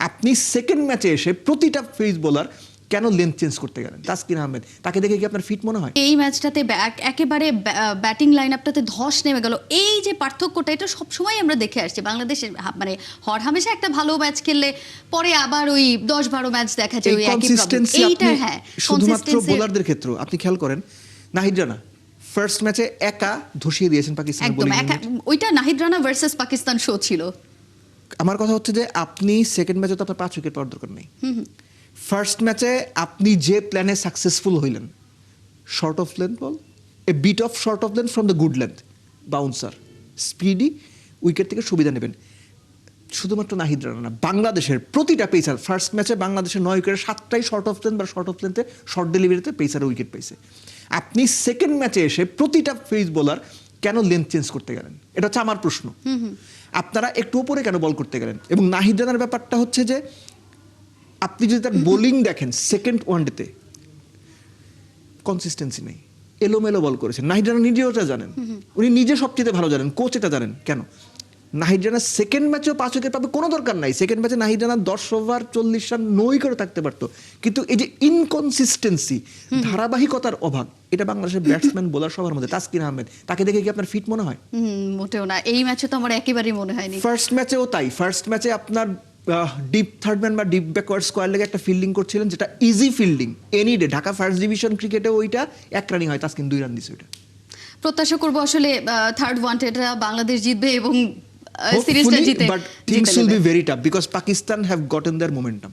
আপনি সেকেন্ড ম্যাচে এসে প্রতিটা পেস বোলার কেন লেন্থ চেঞ্জ করতে গেলেন? তাসকিন আহমেদ তাকে দেখে কি আপনার ফিট মনে হয়? এই ম্যাচটাতে একেবারে ব্যাটিং লাইন আপটাতে ধস নেমে গেল। এই যে পার্থক্যটা, এটা সবসময় আমরা দেখে আসছি বাংলাদেশের, মানে হরহামেশা একটা ভালো ম্যাচ খেললে পরে আবার ওই 10-12 ম্যাচ দেখা যায় ওই একই প্রবলেম। এইটা হ্যাঁ, শুধুমাত্র বোলারদের ক্ষেত্রে আপনি খেয়াল করেন, নাহিদ রানা ফার্স্ট ম্যাচে একা ধসিয়ে দিয়েছেন পাকিস্তান একদম বোলিং। ওইটা নাহিদ রানা ভার্সেস পাকিস্তান শো ছিল। আমার কথা হচ্ছে যে আপনি সেকেন্ড ম্যাচে তো আপনার 5 উইকেট পাওয়ার দরকার নেই। ফার্স্ট ম্যাচে আপনি যে প্ল্যানে সাকসেসফুল হইলেন, short of length ball, a bit of short of length from the good length, bouncer, speedy, wicket থেকে সুবিধা নেবেন। শুধুমাত্র নাহিদ রানা না, বাংলাদেশের প্রতিটা পেসার ফার্স্ট ম্যাচে বাংলাদেশের 9 উইকেটে 7টাই শর্ট অফ লেন্থ বা শর্ট অফ লেন্থে শর্ট ডেলিভারিতে পেসারে উইকেট পেয়েছে। আপনি সেকেন্ড ম্যাচে এসে প্রতিটা পেস বোলার কেন লেন্থ চেঞ্জ করতে গেলেন? এটা হচ্ছে আমার প্রশ্ন। আপনারা একটু উপরে কেন বল করতে গেলেন? এবং নাহিদ রানার ব্যাপারটা হচ্ছে যে আপনি যদি তার বোলিং দেখেন সেকেন্ড ওয়ানডেতে, কনসিস্টেন্সি নেই, এলোমেলো বল করেছেন। নাহিদ রানা নিজেও এটা জানেন, উনি নিজে সবচেয়ে ভালো জানেন, কোচ এটা জানেন। কেন নাহিদ রানা সেকেন্ড ম্যাচেও 5 উইকেট পাবে কোনো দরকার নাই। সেকেন্ড ম্যাচে নাহিদ রানা 10 ওভার 40 রান 9 উইকেটও থাকতে পারতো, কিন্তু এই যে ইনকনসিস্টেন্সি, ধারাবাহিকতার অভাব, এটা বাংলাদেশের ব্যাটসম্যান বোলার সবার মধ্যে। তাসকিন আহমেদ তাকে দেখে কি আপনার ফিট মনে হয়? মোটেও না, এই ম্যাচে তো আমার একেবারেই মনে হয়নি। ফার্স্ট ম্যাচেও তাই। ফার্স্ট ম্যাচে আপনার ডিপ থার্ড ম্যান বা ডিপ ব্যাকওয়ার্ড স্কোয়ার লেগে একটা ফিল্ডিং করছিলেন, যেটা easy fielding any day. Dhaka first division ক্রিকেটে ওইটা 1 রানই হয়, তাসকিন 2 রান দিছে ওইটা। প্রত্যাশা করবো আসলে থার্ড ওয়ানডেটা বাংলাদেশ জিতবে এবং সিরিজটা জিতে But things will be very tough because Pakistan have gotten their momentum.